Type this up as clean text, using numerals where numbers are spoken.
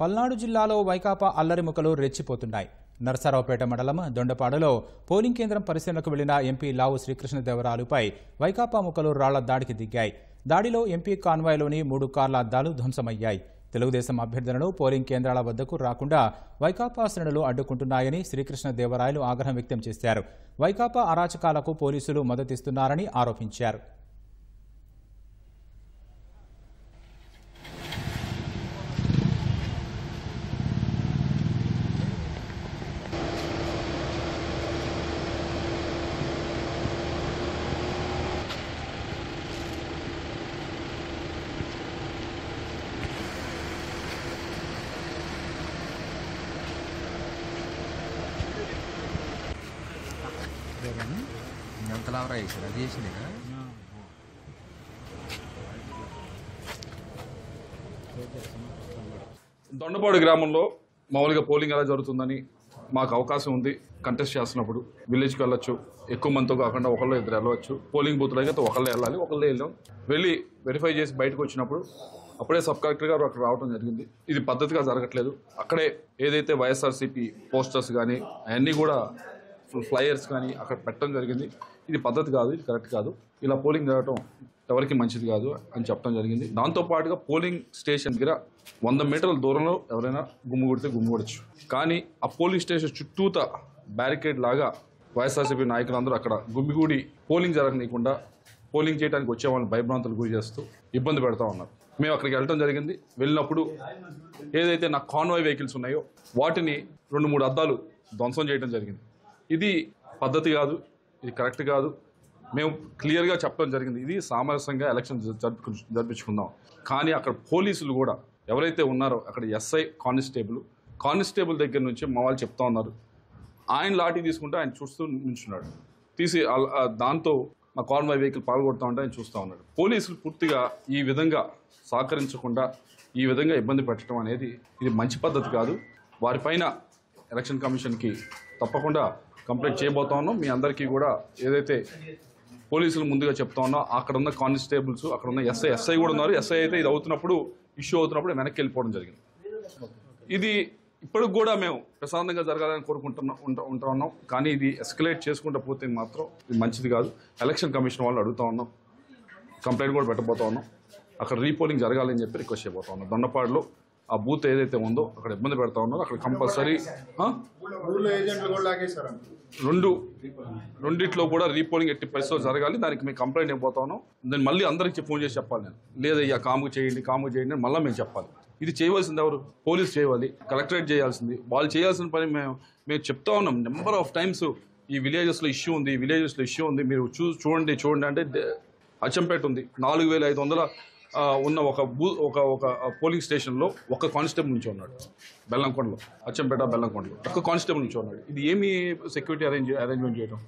పల్నాడు జిల్లాలో వైకాపా అల్లరిముకలు రెచ్చిపోతున్నాయి. నరసరావుపేట మండలం దొండపాడులో పోలింగ్ కేంద్రం పరిశీలనకు వెళ్లిన ఎంపీ లావు శ్రీకృష్ణదేవరాయలపై వైకాపా ముకలు రాళ్ల దాడికి దిగాయి. దాడిలో ఎంపీ కాన్వాయ్లోని 3 కార్ల అద్దాలు ధ్వంసమయ్యాయి. తెలుగుదేశం అభ్యర్థులను పోలింగ్ కేంద్రాల వద్దకు రాకుండా వైకాపా శ్రేణులు అడ్డుకుంటున్నాయని శ్రీకృష్ణదేవరాయలు ఆగ్రహం వ్యక్తం చేశారు. వైకాపా అరాచకాలకు పోలీసులు మద్దతిస్తున్నారని ఆరోపించారు. దొండపాడు గ్రామంలో మామూలుగా పోలింగ్ ఎలా జరుగుతుందని మాకు అవకాశం ఉంది. కంటెస్ట్ చేస్తున్నప్పుడు విలేజ్కి వెళ్ళొచ్చు, ఎక్కువ మందితో కాకుండా ఒకళ్ళు ఇద్దరు వెళ్ళవచ్చు. పోలింగ్ బూత్లో అయితే ఒకళ్ళే వెళ్ళాలి, ఒకళ్ళే వెళ్ళాం. వెళ్ళి వెరిఫై చేసి బయటకు వచ్చినప్పుడు అప్పుడే సబ్ కలెక్టర్ గారు అక్కడ రావడం జరిగింది. ఇది పద్ధతిగా జరగట్లేదు. అక్కడే ఏదైతే వైఎస్ఆర్సీపీ పోస్టర్స్ కానీ అవన్నీ కూడా ఫ్లైయర్స్ కానీ అక్కడ పెట్టడం జరిగింది. ఇది పద్ధతి కాదు, ఇది కరెక్ట్ కాదు. ఇలా పోలింగ్ జరగడం ఎవరికి మంచిది కాదు అని చెప్పడం జరిగింది. దాంతోపాటుగా పోలింగ్ స్టేషన్ దగ్గర 100 మీటర్ల దూరంలో ఎవరైనా గుమ్ము కొడితే గుమ్ము కొడచ్చు. కానీ ఆ పోలింగ్ స్టేషన్ చుట్టూత బ్యారికేడ్ లాగా వైఎస్ఆర్సీపీ నాయకులందరూ అక్కడ గుమ్మిగూడి పోలింగ్ జరగనీయకుండా పోలింగ్ చేయడానికి వచ్చే వాళ్ళని భయభ్రాంతులు గురి చేస్తూ ఇబ్బంది పెడతా ఉన్నారు. మేము అక్కడికి వెళ్ళడం జరిగింది. వెళ్ళినప్పుడు ఏదైతే నా కాన్వాయ్ వెహికల్స్ ఉన్నాయో వాటిని 2-3 అద్దాలు ధ్వంసం చేయడం జరిగింది. ఇది పద్ధతి కాదు, ఇది కరెక్ట్ కాదు. మేము క్లియర్గా చెప్పడం జరిగింది, ఇది సామరస్యంగా ఎలక్షన్ జరిపించుకుందాం. కానీ అక్కడ పోలీసులు కూడా ఎవరైతే ఉన్నారో అక్కడ ఎస్ఐ కానిస్టేబుల్ దగ్గర నుంచి మా వాళ్ళు చెప్తా ఉన్నారు, ఆయన లాఠీ తీసుకుంటే ఆయన చూస్తూ నిల్చున్నాడు. తీసి దాంతో మా కాన్వాయ్ వెహికల్ పాల్గొడతా ఉంటే ఆయన చూస్తూ ఉన్నాడు. పోలీసులు పూర్తిగా ఈ విధంగా సహకరించకుండా ఈ విధంగా ఇబ్బంది పెట్టడం అనేది ఇది మంచి పద్ధతి కాదు. వారిపైన ఎలక్షన్ కమిషన్కి తప్పకుండా కంప్లైంట్ చేయబోతా ఉన్నాం. మీ అందరికీ కూడా ఏదైతే పోలీసులు ముందుగా చెప్తా ఉన్నా అక్కడ ఉన్న కానిస్టేబుల్స్, అక్కడ ఉన్న ఎస్ఐ కూడా ఉన్నారు. ఎస్ఐ అయితే ఇది అవుతున్నప్పుడు ఇష్యూ అవుతున్నప్పుడు వెనక్కి వెళ్ళిపోవడం జరిగింది. ఇది ఇప్పటికి కూడా మేము ప్రశాంతంగా జరగాలని ఉంటా ఉన్నాం. కానీ ఇది ఎస్కలేట్ చేసుకుంటూ పోతే మాత్రం ఇది మంచిది కాదు. ఎలక్షన్ కమిషన్ వాళ్ళు అడుగుతా ఉన్నాం, కంప్లైంట్ కూడా పెట్టబోతా ఉన్నాం. అక్కడ రీపోలింగ్ జరగాలని చెప్పి రిక్వెస్ట్ చేయబోతా ఉన్నాం. దొండపాడులో ఆ బూత్ ఏదైతే ఉందో అక్కడ ఇబ్బంది పెడతా ఉన్నారో అక్కడ కంపల్సరీ రెండిట్లో కూడా రీపోలింగ్ ఎట్టి పరిస్థితుల్లో జరగాలి. దానికి మేము కంప్లైంట్ అయిపోతా ఉన్నాం. దాన్ని మళ్ళీ అందరికీ ఫోన్ చేసి చెప్పాలి. నేను లేదయ్యా కాము చేయండి అని మళ్ళీ మేము చెప్పాలి. ఇది చేయవలసింది ఎవరు? పోలీసు చేయాలి, కలెక్టరేట్ చేయాల్సింది. వాళ్ళు చేయాల్సిన పని మేము చెప్తా ఉన్నాం. నెంబర్ ఆఫ్ టైమ్స్ ఈ విలేజెస్లో ఇష్యూ ఉంది, మీరు చూడండి అంటే అచ్చంపేట ఉంది. 4500 ఉన్న ఒక పోలింగ్ స్టేషన్లో ఒక కానిస్టేబుల్ నుంచి ఉన్నాడు. బెల్లంకొండలో, అచ్చంపేట బెల్లంకొండలో ఒక కానిస్టేబుల్ నుంచి ఉన్నాడు. ఇది ఏమి సెక్యూరిటీ అరేంజ్మెంట్ చేయడం?